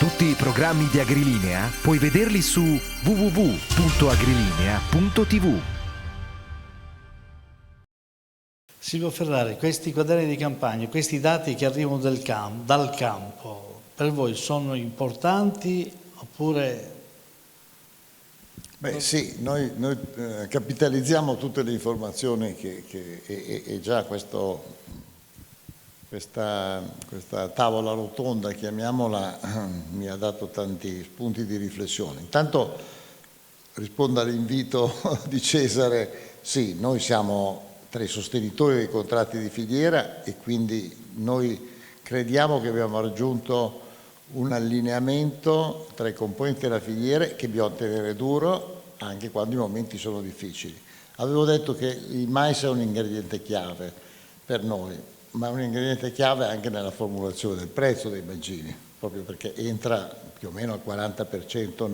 Tutti i programmi di Agrilinea puoi vederli su www.agrilinea.tv. Silvio Ferrari, questi quaderni di campagna, questi dati che arrivano dal campo, per voi sono importanti oppure... Beh sì, noi capitalizziamo tutte le informazioni e già questa tavola rotonda, chiamiamola, mi ha dato tanti spunti di riflessione. Intanto rispondo all'invito di Cesare, sì, noi siamo tra i sostenitori dei contratti di filiera e quindi noi crediamo che abbiamo raggiunto un allineamento tra i componenti della filiera che bisogna tenere duro anche quando i momenti sono difficili. Avevo detto che il mais è un ingrediente chiave per noi, ma è un ingrediente chiave anche nella formulazione del prezzo dei mangimi, proprio perché entra più o meno al 40%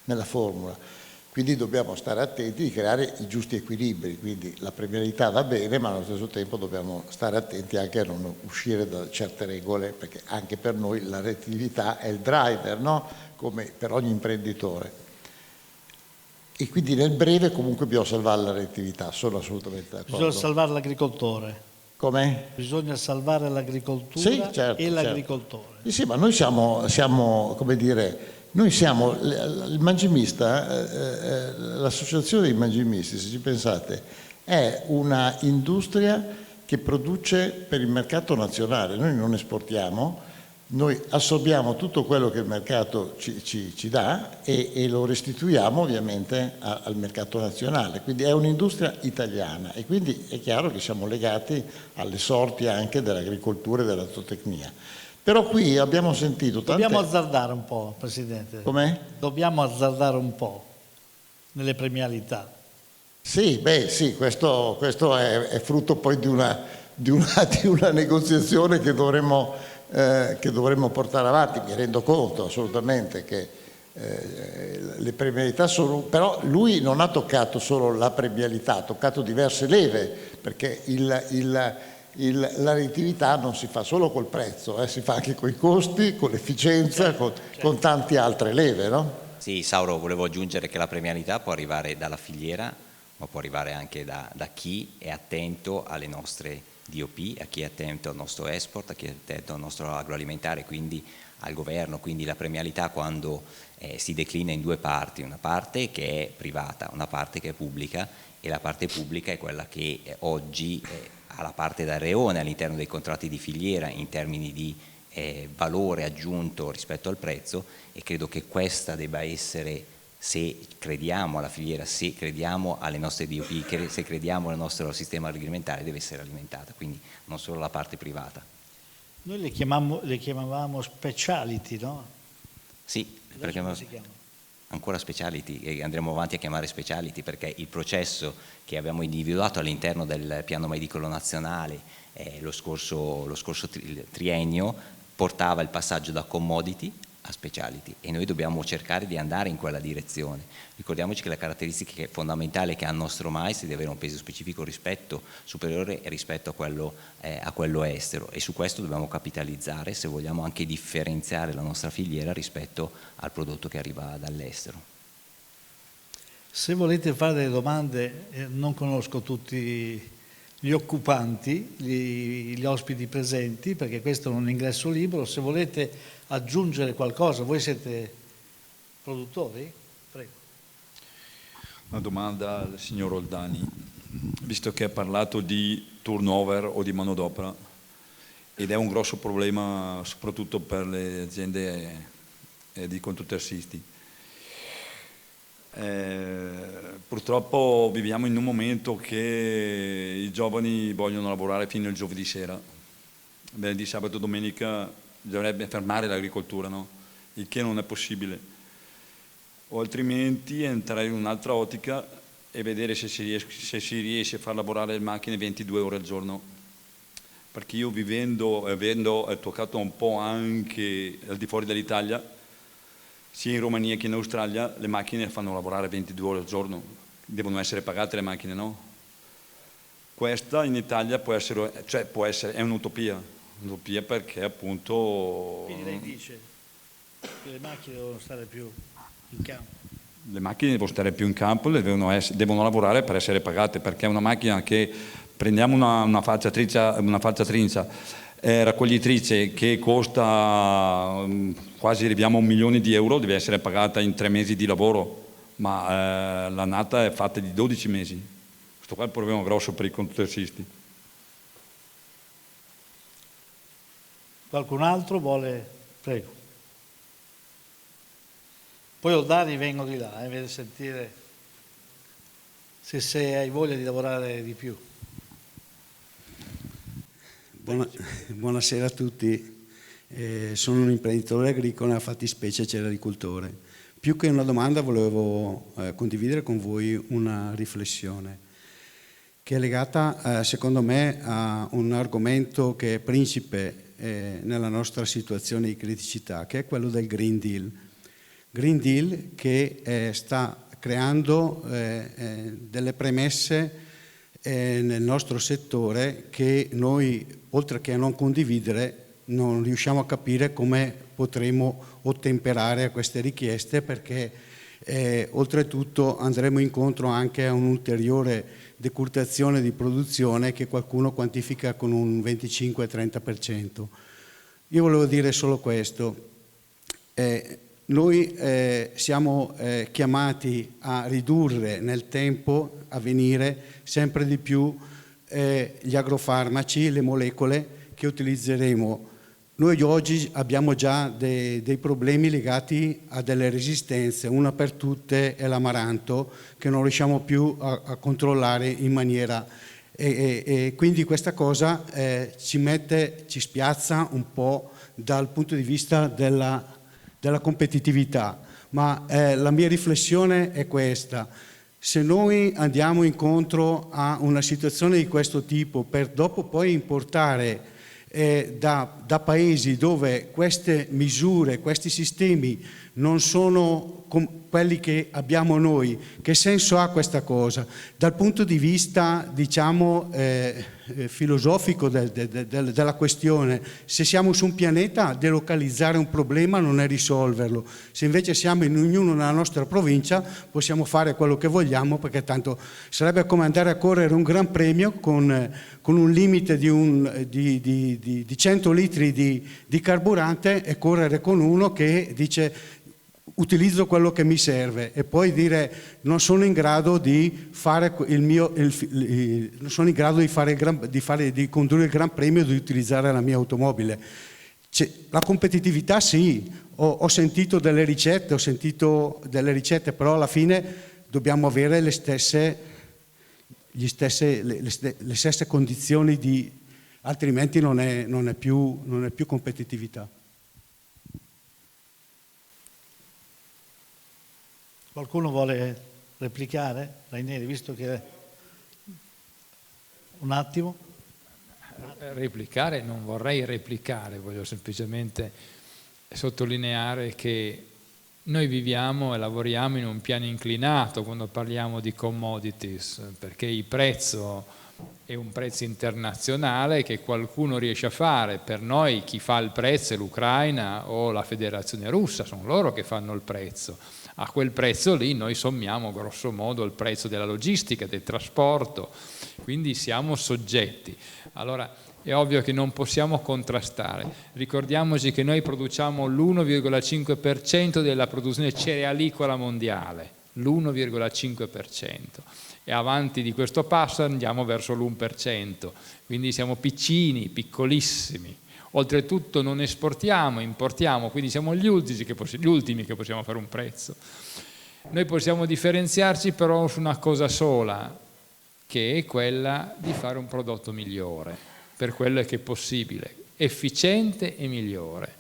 nella formula. Quindi dobbiamo stare attenti di creare i giusti equilibri, quindi la premialità va bene, ma allo stesso tempo dobbiamo stare attenti anche a non uscire da certe regole, perché anche per noi la redditività è il driver, no? Come per ogni imprenditore. E quindi nel breve comunque bisogna salvare la redditività, sono assolutamente d'accordo. Bisogna salvare l'agricoltore. Come? Bisogna salvare l'agricoltura, sì, certo, e l'agricoltore. Certo. Sì, ma noi siamo, come dire... Noi siamo, il mangimista, l'associazione dei mangimisti, se ci pensate, è una industria che produce per il mercato nazionale. Noi non esportiamo, noi assorbiamo tutto quello che il mercato ci dà e lo restituiamo ovviamente al mercato nazionale. Quindi è un'industria italiana e quindi è chiaro che siamo legati alle sorti anche dell'agricoltura e della zootecnia. Però qui abbiamo sentito tante... Dobbiamo azzardare un po', Presidente. Com'è? Dobbiamo azzardare un po' nelle premialità. Sì, beh sì, questo è frutto poi di una negoziazione che dovremmo portare avanti. Mi rendo conto assolutamente che le premialità sono... Però lui non ha toccato solo la premialità, ha toccato diverse leve, perché la redditività non si fa solo col prezzo, si fa anche con i costi, con l'efficienza, con tante altre leve, no? Sì, Sauro, volevo aggiungere che la premialità può arrivare dalla filiera, ma può arrivare anche da chi è attento alle nostre DOP, a chi è attento al nostro export, a chi è attento al nostro agroalimentare, quindi al governo. Quindi la premialità quando si declina in due parti, una parte che è privata, una parte che è pubblica, e la parte pubblica è quella che oggi ha la parte da reone all'interno dei contratti di filiera in termini di valore aggiunto rispetto al prezzo, e credo che questa debba essere, se crediamo alla filiera, se crediamo alle nostre DOP, se crediamo al nostro sistema agroalimentare, deve essere alimentata, quindi non solo la parte privata. Noi le chiamavamo speciality, no? Sì, perché ancora speciality, e andremo avanti a chiamare speciality perché il processo che abbiamo individuato all'interno del piano medicolo nazionale lo scorso triennio portava il passaggio da commodity a speciality, e noi dobbiamo cercare di andare in quella direzione. Ricordiamoci che la caratteristica fondamentale che ha il nostro mais è di avere un peso specifico superiore rispetto a quello estero, e su questo dobbiamo capitalizzare se vogliamo anche differenziare la nostra filiera rispetto al prodotto che arriva dall'estero. Se volete fare delle domande, non conosco tutti gli occupanti, gli ospiti presenti, perché questo è un ingresso libero. Se volete aggiungere qualcosa, voi siete produttori? Prego. Una domanda al signor Oldani, visto che ha parlato di turnover o di manodopera, ed è un grosso problema soprattutto per le aziende di controtersisti. Purtroppo viviamo in un momento che i giovani vogliono lavorare fino al giovedì sera, venerdì, sabato e domenica dovrebbe fermare l'agricoltura, no? Il che non è possibile, o altrimenti entrare in un'altra ottica e vedere se si riesce a far lavorare le macchine 22 ore al giorno, perché io avendo toccato un po' anche al di fuori dall'Italia, sia in Romania che in Australia, le macchine fanno lavorare 22 ore al giorno, devono essere pagate le macchine, no? Questa in Italia può essere è un'utopia perché appunto... Quindi lei dice, Le macchine devono stare più in campo. Le macchine devono stare più in campo, devono lavorare per essere pagate, perché una macchina che prendiamo una falciatrice, raccoglitrice che costa quasi arriviamo a 1 milione di euro, deve essere pagata in 3 mesi di lavoro, ma l'annata è fatta di 12 mesi. Questo qua è un problema grosso per i contorsisti. Qualcun altro vuole? Prego. Poi Oldani vengo di là, per sentire se hai voglia di lavorare di più. Buonasera a tutti, sono un imprenditore agricolo, nella fattispecie cerericoltore. Più che una domanda volevo condividere con voi una riflessione che è legata secondo me a un argomento che è principe nella nostra situazione di criticità, che è quello del Green Deal. Green Deal che sta creando delle premesse nel nostro settore che noi, oltre che a non condividere, non riusciamo a capire come potremo ottemperare a queste richieste, perché oltretutto andremo incontro anche a un'ulteriore decurtazione di produzione che qualcuno quantifica con un 25-30%. Io volevo dire solo questo. Noi siamo chiamati a ridurre nel tempo a venire sempre di più gli agrofarmaci, le molecole che utilizzeremo. Noi oggi abbiamo già dei problemi legati a delle resistenze, una per tutte è l'amaranto, che non riusciamo più a controllare in maniera... E quindi questa cosa ci spiazza un po' dal punto di vista della competitività, ma la mia riflessione è questa: se noi andiamo incontro a una situazione di questo tipo per dopo poi importare da paesi dove queste misure, questi sistemi non sono quelli che abbiamo noi, che senso ha questa cosa? Dal punto di vista, diciamo, filosofico della questione, se siamo su un pianeta, delocalizzare un problema non è risolverlo. Se invece siamo in ognuno nella nostra provincia, possiamo fare quello che vogliamo, perché tanto sarebbe come andare a correre un gran premio con un limite di 100 litri di carburante e correre con uno che dice utilizzo quello che mi serve, e poi dire non sono in grado di fare non sono in grado di condurre il Gran Premio, di utilizzare la mia automobile. La competitività sì, ho sentito delle ricette, però alla fine dobbiamo avere le stesse condizioni, altrimenti non è più competitività. Qualcuno vuole replicare? Raineri, visto che... Un attimo. Replicare, non vorrei replicare, voglio semplicemente sottolineare che noi viviamo e lavoriamo in un piano inclinato quando parliamo di commodities, perché il prezzo è un prezzo internazionale che qualcuno riesce a fare. Per noi chi fa il prezzo è l'Ucraina o la Federazione Russa, sono loro che fanno il prezzo. A quel prezzo lì noi sommiamo grosso modo il prezzo della logistica, del trasporto, quindi siamo soggetti. Allora è ovvio che non possiamo contrastare. Ricordiamoci che noi produciamo l'1,5% della produzione cerealicola mondiale, l'1,5%. E avanti di questo passo andiamo verso l'1%, quindi siamo piccini, piccolissimi. Oltretutto non esportiamo, importiamo, quindi siamo gli ultimi che possiamo fare un prezzo. Noi possiamo differenziarci però su una cosa sola, che è quella di fare un prodotto migliore, per quello che è possibile, efficiente e migliore.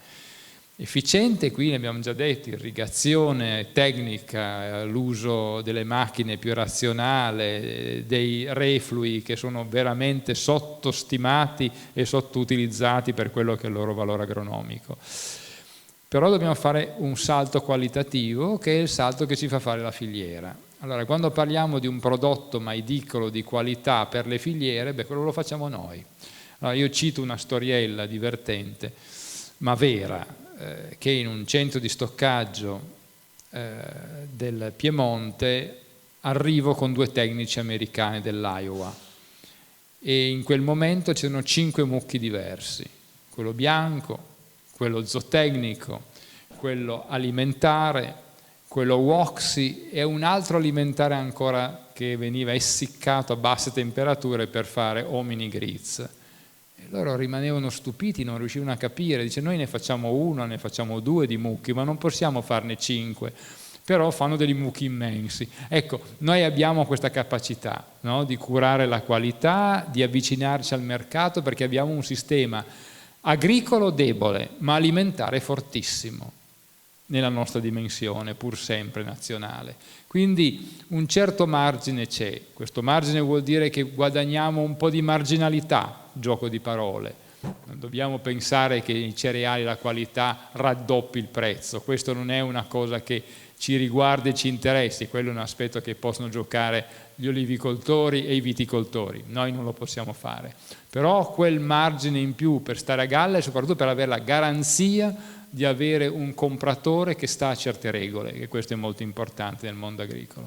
Efficiente, qui ne abbiamo già detto, irrigazione tecnica, l'uso delle macchine più razionale, dei reflui che sono veramente sottostimati e sottoutilizzati per quello che è il loro valore agronomico. Però dobbiamo fare un salto qualitativo, che è il salto che ci fa fare la filiera. Allora, quando parliamo di un prodotto maidicolo di qualità per le filiere, quello lo facciamo noi. Allora, io cito una storiella divertente, ma vera. che in un centro di stoccaggio del Piemonte arrivo con 2 tecnici americani dell'Iowa e in quel momento c'erano 5 mucchi diversi, quello bianco, quello zootecnico, quello alimentare, quello Woxy e un altro alimentare ancora che veniva essiccato a basse temperature per fare hominy grits. E loro rimanevano stupiti, non riuscivano a capire, dice noi ne facciamo 1, ne facciamo 2 di mucchi, ma non possiamo farne 5, però fanno degli mucchi immensi. Ecco, noi abbiamo questa capacità, no? Di curare la qualità, di avvicinarci al mercato perché abbiamo un sistema agricolo debole, ma alimentare fortissimo nella nostra dimensione, pur sempre nazionale. Quindi un certo margine c'è. Questo margine vuol dire che guadagniamo un po' di marginalità, gioco di parole. Non dobbiamo pensare che i cereali, la qualità raddoppi il prezzo. Questo non è una cosa che ci riguarda e ci interessi, quello è un aspetto che possono giocare gli olivicoltori e i viticoltori. Noi non lo possiamo fare. Però quel margine in più per stare a galla e soprattutto per avere la garanzia di avere un compratore che sta a certe regole, e questo è molto importante nel mondo agricolo.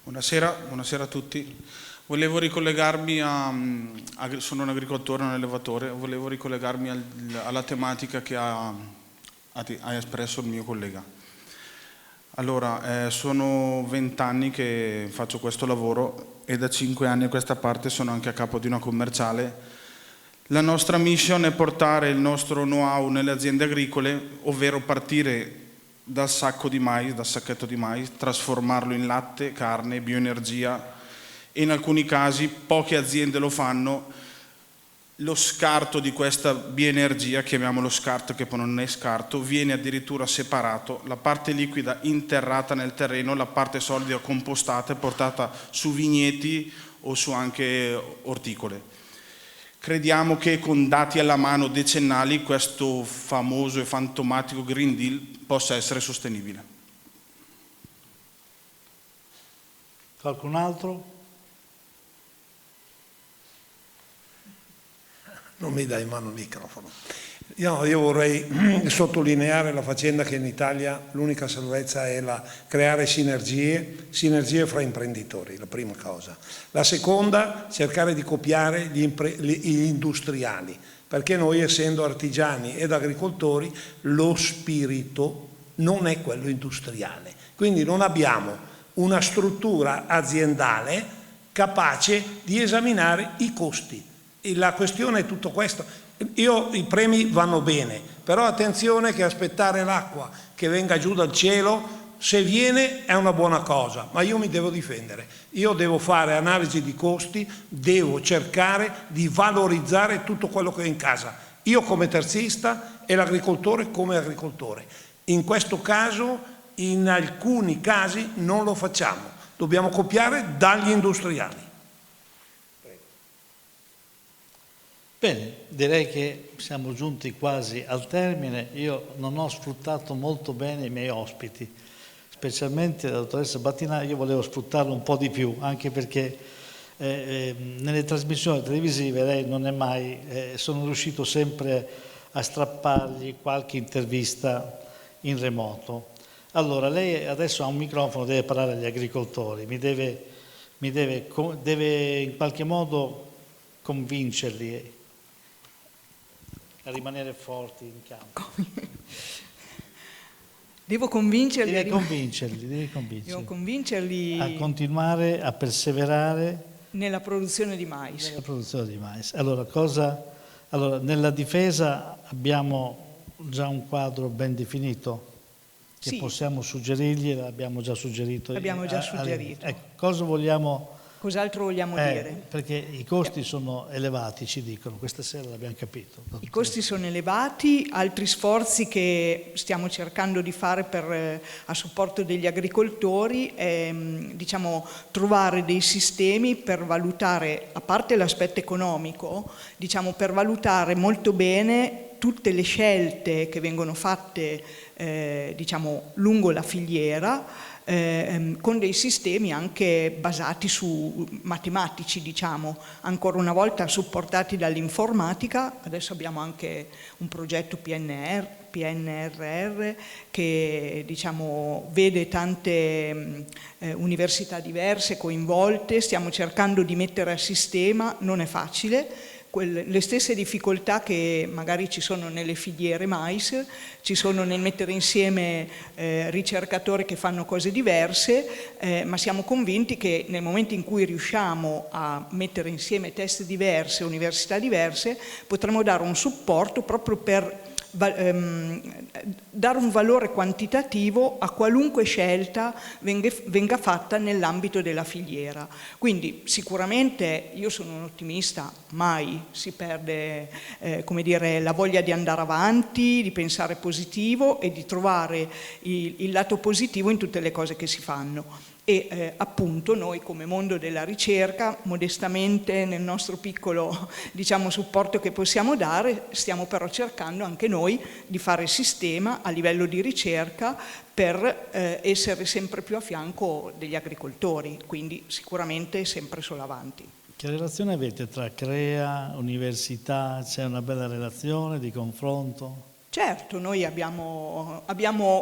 Buonasera a tutti. Volevo ricollegarmi sono un agricoltore, un allevatore, volevo ricollegarmi alla tematica che ha espresso il mio collega. Allora, sono 20 anni che faccio questo lavoro e da 5 anni a questa parte sono anche a capo di una commerciale. La nostra mission è portare il nostro know-how nelle aziende agricole, ovvero partire dal sacco di mais, dal sacchetto di mais, trasformarlo in latte, carne, bioenergia e in alcuni casi, poche aziende lo fanno, lo scarto di questa bioenergia, chiamiamolo scarto che poi non è scarto, viene addirittura separato, la parte liquida interrata nel terreno, la parte solida compostata e portata su vigneti o su anche orticole. Crediamo che con dati alla mano decennali questo famoso e fantomatico Green Deal possa essere sostenibile. Qualcun altro? Non mi dai in mano il microfono. Io vorrei sottolineare la faccenda che in Italia l'unica salvezza è creare sinergie fra imprenditori, la prima cosa. La seconda, cercare di copiare gli industriali, perché noi essendo artigiani ed agricoltori lo spirito non è quello industriale. Quindi non abbiamo una struttura aziendale capace di esaminare i costi. E la questione è tutto questo. I premi vanno bene, però attenzione che aspettare l'acqua che venga giù dal cielo, se viene è una buona cosa, ma io mi devo difendere. Io devo fare analisi di costi, devo cercare di valorizzare tutto quello che ho in casa. Io come terzista e l'agricoltore come agricoltore. In questo caso, in alcuni casi non lo facciamo. Dobbiamo copiare dagli industriali. Bene, direi che siamo giunti quasi al termine. Io non ho sfruttato molto bene i miei ospiti, specialmente la dottoressa Battinari. Io volevo sfruttarlo un po' di più, anche perché nelle trasmissioni televisive lei non è mai, sono riuscito sempre a strappargli qualche intervista in remoto. Allora, lei adesso ha un microfono, deve parlare agli agricoltori, deve in qualche modo convincerli a rimanere forti in campo. Devo convincerli, devi convincerli a continuare a perseverare nella produzione di mais. Allora, nella difesa abbiamo già un quadro ben definito che sì, possiamo suggerirgli, l'abbiamo già suggerito. Ecco, cos'altro vogliamo dire? Perché i costi sono elevati, ci dicono, questa sera l'abbiamo capito. I costi sono elevati, altri sforzi che stiamo cercando di fare a supporto degli agricoltori è trovare dei sistemi per valutare, a parte l'aspetto economico, per valutare molto bene tutte le scelte che vengono fatte lungo la filiera, con dei sistemi anche basati su matematici, diciamo, ancora una volta supportati dall'informatica. Adesso abbiamo anche un progetto PNRR che, diciamo, vede tante università diverse coinvolte. Stiamo cercando di mettere a sistema, non è facile, le stesse difficoltà che magari ci sono nelle filiere mais, ci sono nel mettere insieme ricercatori che fanno cose diverse, ma siamo convinti che nel momento in cui riusciamo a mettere insieme test diverse, università diverse, potremo dare un supporto proprio per dare un valore quantitativo a qualunque scelta venga fatta nell'ambito della filiera. Quindi sicuramente io sono un ottimista, mai si perde come dire, la voglia di andare avanti, di pensare positivo e di trovare il lato positivo in tutte le cose che si fanno. E appunto noi come mondo della ricerca, modestamente nel nostro piccolo, diciamo, supporto che possiamo dare, stiamo però cercando anche noi di fare sistema a livello di ricerca per essere sempre più a fianco degli agricoltori, quindi sicuramente sempre solo avanti. Che relazione avete tra CREA, università? C'è una bella relazione di confronto? Certo, noi abbiamo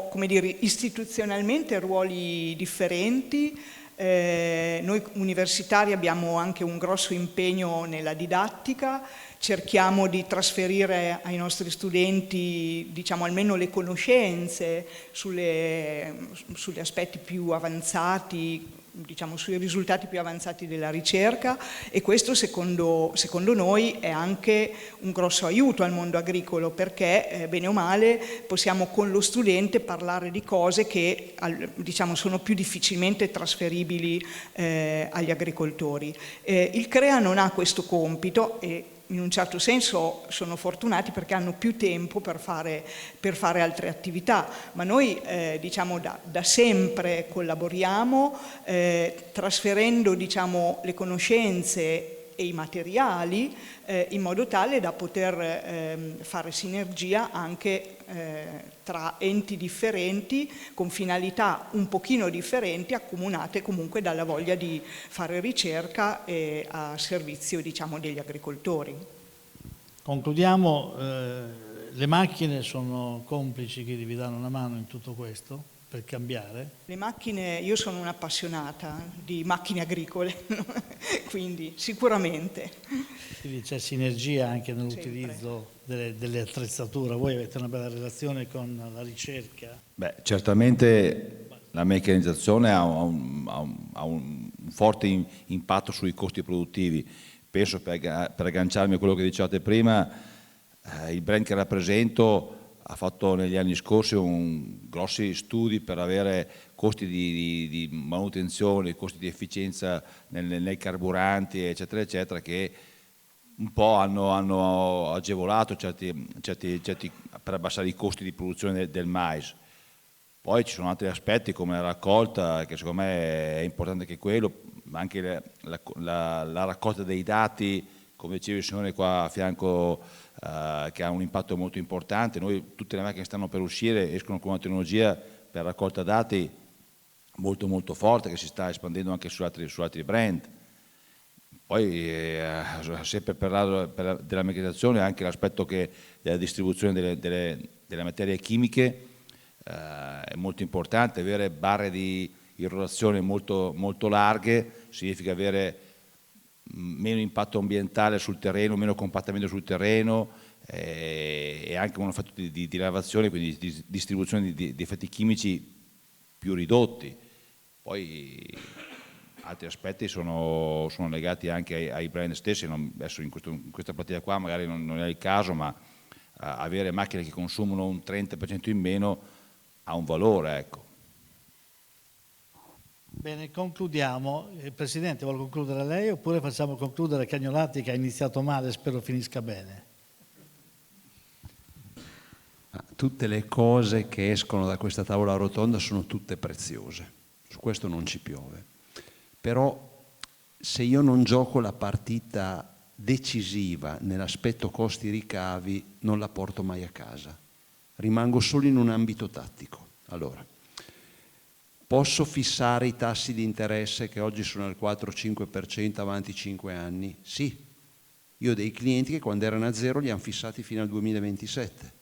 come dire, istituzionalmente ruoli differenti. Noi universitari abbiamo anche un grosso impegno nella didattica, cerchiamo di trasferire ai nostri studenti, diciamo, almeno le conoscenze sugli aspetti più avanzati, diciamo, sui risultati più avanzati della ricerca, e questo secondo noi è anche un grosso aiuto al mondo agricolo, perché bene o male possiamo con lo studente parlare di cose che, diciamo, sono più difficilmente trasferibili agli agricoltori. Il CREA non ha questo compito e in un certo senso sono fortunati perché hanno più tempo per fare altre attività, ma noi diciamo da sempre collaboriamo trasferendo, diciamo, le conoscenze e i materiali in modo tale da poter fare sinergia anche tra enti differenti con finalità un pochino differenti, accomunate comunque dalla voglia di fare ricerca a servizio, diciamo, degli agricoltori. Concludiamo, le macchine sono complici che vi danno una mano in tutto questo per cambiare? Le macchine, io sono un'appassionata di macchine agricole, quindi sicuramente. Quindi c'è sinergia anche nell'utilizzo delle attrezzature. Voi avete una bella relazione con la ricerca? Beh, certamente la meccanizzazione ha un forte impatto sui costi produttivi. Penso, per agganciarmi a quello che dicevate prima, il brand che rappresento ha fatto negli anni scorsi grossi studi per avere costi di manutenzione, costi di efficienza nei carburanti, eccetera, eccetera, che un po' hanno agevolato certi per abbassare i costi di produzione del mais. Poi ci sono altri aspetti come la raccolta, che secondo me è importante anche quello, ma anche la raccolta dei dati, come diceva il signore qua a fianco, che ha un impatto molto importante. Tutte le macchine che stanno per uscire escono con una tecnologia per raccolta dati molto molto forte, che si sta espandendo anche su altri brand. Poi sempre della meccanizzazione, anche l'aspetto della distribuzione delle materie chimiche è molto importante. Avere barre di irrorazione molto, molto larghe significa avere meno impatto ambientale sul terreno, meno compattamento sul terreno e anche un effetto di lavazione, quindi di distribuzione di effetti chimici più ridotti. Poi altri aspetti sono legati anche ai brand stessi. Adesso in questa partita qua magari non è il caso, ma avere macchine che consumano un 30% in meno ha un valore, ecco. Bene, concludiamo. Presidente, vuole concludere lei oppure facciamo concludere Cagnolati, che ha iniziato male, spero finisca bene? Tutte le cose che escono da questa tavola rotonda sono tutte preziose, su questo non ci piove. Però se io non gioco la partita decisiva nell'aspetto costi-ricavi non la porto mai a casa, rimango solo in un ambito tattico. Allora, Posso fissare i tassi di interesse che oggi sono al 4-5% avanti 5 anni? Sì. Io ho dei clienti che quando erano a zero li hanno fissati fino al 2027.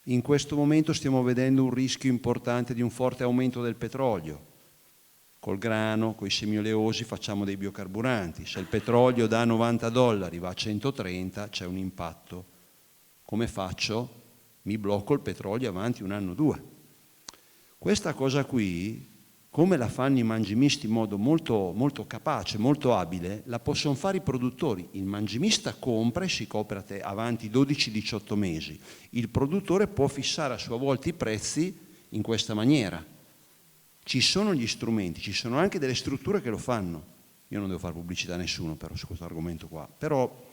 In questo momento stiamo vedendo un rischio importante di un forte aumento del petrolio. Col grano, con i semioleosi facciamo dei biocarburanti. Se il petrolio da $90 va a 130 c'è un impatto. Come faccio? Mi blocco il petrolio avanti 1 anno o 2. Questa cosa qui, come la fanno i mangimisti in modo molto, molto capace, molto abile, la possono fare i produttori. Il mangimista compra e si copre avanti 12-18 mesi. Il produttore può fissare a sua volta i prezzi in questa maniera. Ci sono gli strumenti, ci sono anche delle strutture che lo fanno. Io non devo fare pubblicità a nessuno però su questo argomento qua. Però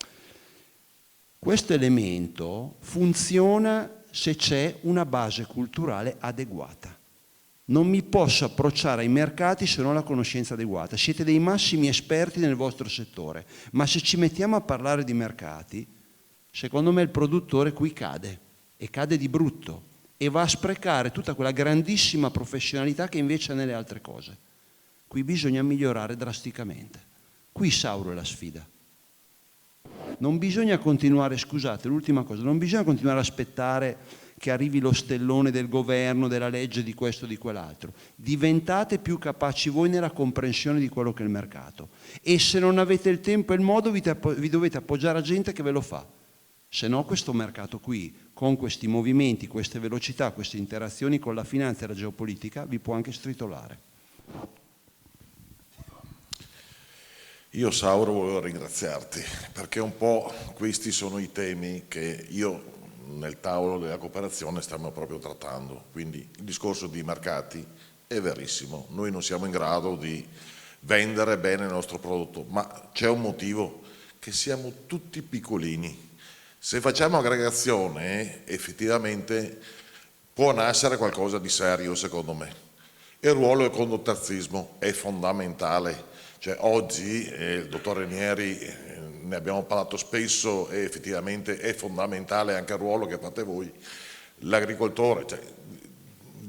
questo elemento funziona se c'è una base culturale adeguata. Non mi posso approcciare ai mercati se non ho la conoscenza adeguata. Siete dei massimi esperti nel vostro settore, ma se ci mettiamo a parlare di mercati, secondo me il produttore qui cade, e cade di brutto, e va a sprecare tutta quella grandissima professionalità che invece ha nelle altre cose. Qui bisogna migliorare drasticamente. Qui Sauro è la sfida. Non bisogna continuare, scusate, l'ultima cosa, non bisogna continuare a aspettare che arrivi lo stellone del governo, della legge, di questo o di quell'altro. Diventate più capaci voi nella comprensione di quello che è il mercato. E se non avete il tempo e il modo vi dovete appoggiare a gente che ve lo fa. Se no questo mercato qui, con questi movimenti, queste velocità, queste interazioni con la finanza e la geopolitica, vi può anche stritolare. Io, Sauro, volevo ringraziarti, perché un po' questi sono i temi che io nel tavolo della cooperazione stiamo proprio trattando. Quindi il discorso di mercati è verissimo, noi non siamo in grado di vendere bene il nostro prodotto, ma c'è un motivo, che siamo tutti piccolini. Se facciamo aggregazione effettivamente può nascere qualcosa di serio, secondo me. Il ruolo del condotterismo è fondamentale. Cioè, oggi, il dottor Ranieri, ne abbiamo parlato spesso, e effettivamente è fondamentale anche il ruolo che fate voi. L'agricoltore, cioè,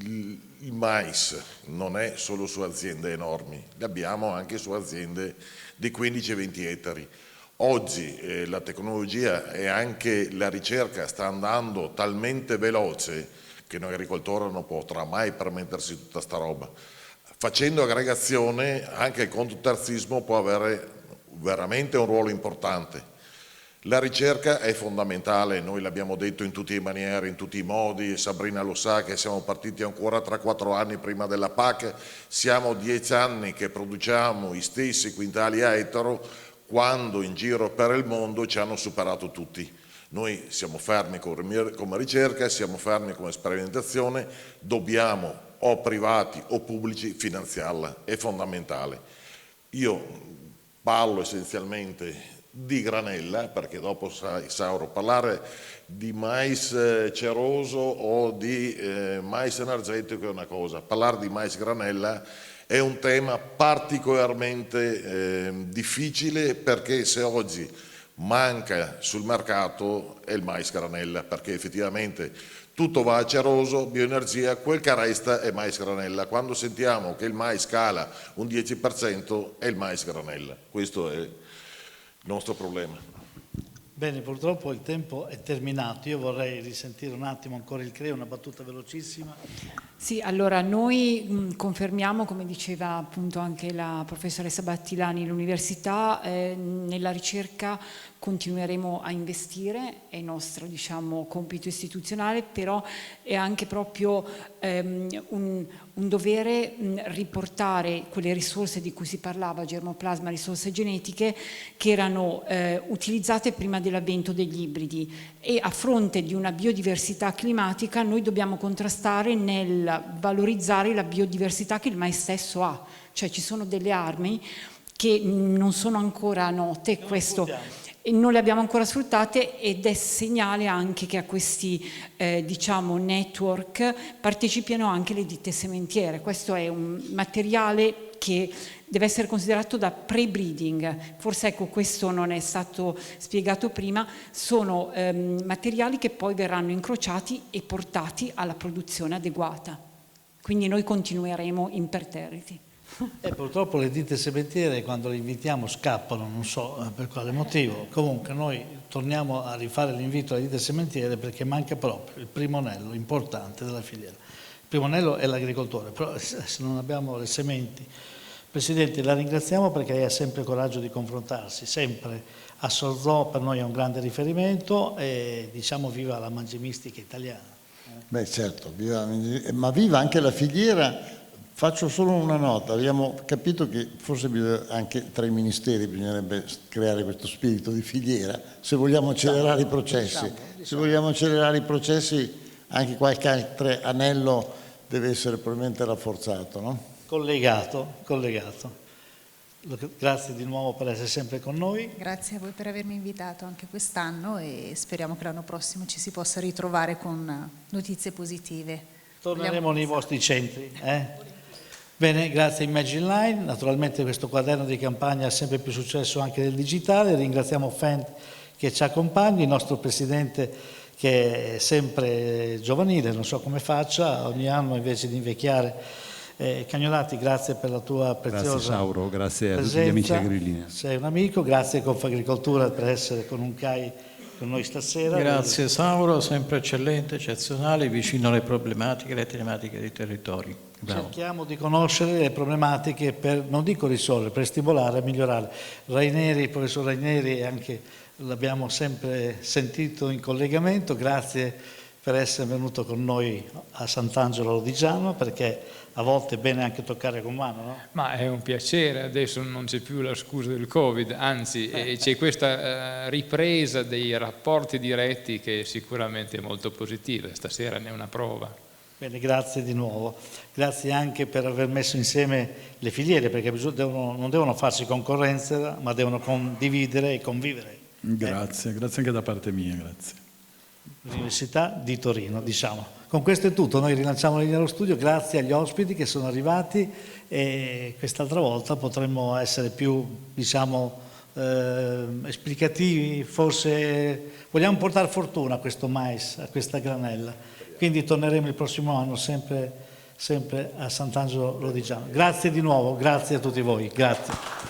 il mais non è solo su aziende enormi, li abbiamo anche su aziende di 15-20 ettari. Oggi la tecnologia e anche la ricerca sta andando talmente veloce che un agricoltore non potrà mai permettersi tutta sta roba. Facendo aggregazione anche il condotterismo può avere veramente un ruolo importante. La ricerca è fondamentale, noi l'abbiamo detto in tutte le maniere, in tutti i modi, Sabrina lo sa che siamo partiti ancora 3-4 anni prima della PAC, siamo 10 anni che produciamo i stessi quintali a ettaro, quando in giro per il mondo ci hanno superato tutti. Noi siamo fermi come ricerca, siamo fermi come sperimentazione, dobbiamo o privati o pubblici finanziarla, è fondamentale. Io parlo essenzialmente di granella, perché dopo Sauro, parlare di mais ceroso o di mais energetico è una cosa, parlare di mais granella è un tema particolarmente difficile, perché se oggi manca sul mercato è il mais granella, perché effettivamente tutto va a ceroso, bioenergia, quel che resta è mais granella. Quando sentiamo che il mais cala un 10% è il mais granella, questo è il nostro problema. Bene, purtroppo il tempo è terminato, io vorrei risentire un attimo ancora il CREA, una battuta velocissima. Sì, allora noi confermiamo, come diceva appunto anche la professoressa Battilani, l'università nella ricerca continueremo a investire, è il nostro, diciamo, compito istituzionale, però è anche proprio un dovere riportare quelle risorse di cui si parlava, germoplasma, risorse genetiche, che erano utilizzate prima dell'avvento degli ibridi, e a fronte di una biodiversità climatica noi dobbiamo contrastare nel valorizzare la biodiversità che il mais stesso ha, cioè ci sono delle armi che non sono ancora note, questo non le abbiamo ancora sfruttate, ed è segnale anche che a questi diciamo network partecipino anche le ditte sementiere. Questo è un materiale che deve essere considerato da pre-breeding, forse ecco questo non è stato spiegato prima, sono materiali che poi verranno incrociati e portati alla produzione adeguata. Quindi noi continueremo imperterriti. Purtroppo le ditte sementiere quando le invitiamo scappano, non so per quale motivo. Comunque noi torniamo a rifare l'invito alle ditte sementiere perché manca proprio il primo anello importante della filiera. Il primo anello è l'agricoltore, però se non abbiamo le sementi. Presidente, la ringraziamo perché lei ha sempre il coraggio di confrontarsi, sempre. A Sorzò per noi è un grande riferimento e diciamo viva la mangemistica italiana. Beh certo, ma viva anche la filiera. Faccio solo una nota, abbiamo capito che forse anche tra i ministeri bisognerebbe creare questo spirito di filiera, se vogliamo accelerare i processi. Se vogliamo accelerare i processi anche qualche altro anello deve essere probabilmente rafforzato, no? Collegato. Grazie di nuovo per essere sempre con noi. Grazie a voi per avermi invitato anche quest'anno e speriamo che l'anno prossimo ci si possa ritrovare con notizie positive. Torneremo nei vostri centri. Bene, grazie a Imagine Line, naturalmente questo quaderno di campagna ha sempre più successo anche nel digitale, ringraziamo Fent che ci accompagna, il nostro presidente che è sempre giovanile, non so come faccia, ogni anno invece di invecchiare. Cagnolati, grazie per la tua preziosa Grazie Sauro, grazie presenza. A tutti gli amici agrilinea. Sei un amico, grazie Confagricoltura per essere con un CAI con noi stasera. Grazie Sauro, sempre eccellente, eccezionale, vicino alle problematiche, alle tematiche dei territori. Bravo. Cerchiamo di conoscere le problematiche per, non dico risolvere, per stimolare e migliorare. Il professor Raineri, anche l'abbiamo sempre sentito in collegamento, grazie per essere venuto con noi a Sant'Angelo Lodigiano, perché a volte è bene anche toccare con mano, no? Ma è un piacere, adesso non c'è più la scusa del Covid, anzi c'è questa ripresa dei rapporti diretti che è sicuramente molto positiva, stasera ne è una prova. Bene, grazie di nuovo. Grazie anche per aver messo insieme le filiere, perché non devono farsi concorrenza, ma devono condividere e convivere. Grazie, grazie anche da parte mia, grazie. L'Università di Torino, diciamo. Con questo è tutto, noi rilanciamo la linea dello studio, grazie agli ospiti che sono arrivati e quest'altra volta potremmo essere più, diciamo, esplicativi, forse vogliamo portare fortuna a questo mais, a questa granella, quindi torneremo il prossimo anno sempre a Sant'Angelo Lodigiano. Grazie di nuovo, grazie a tutti voi, grazie.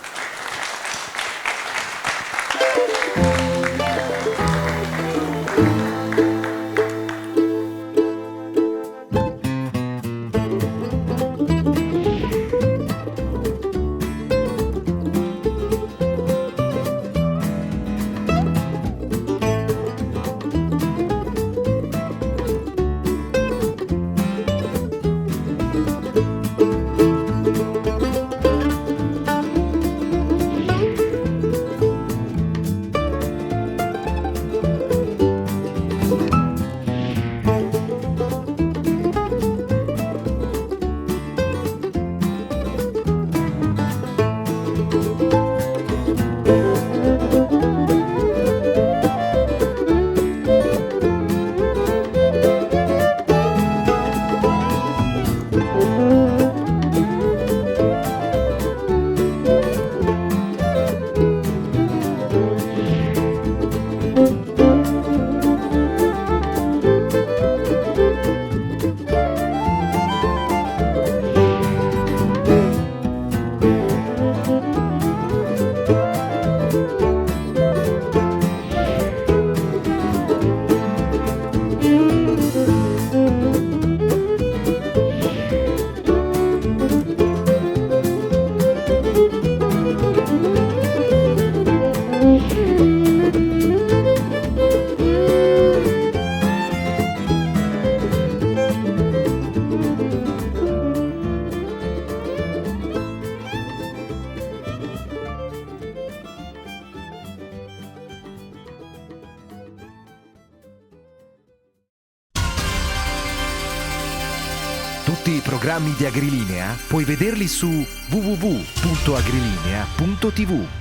Tutti i programmi di Agrilinea puoi vederli su www.agrilinea.tv.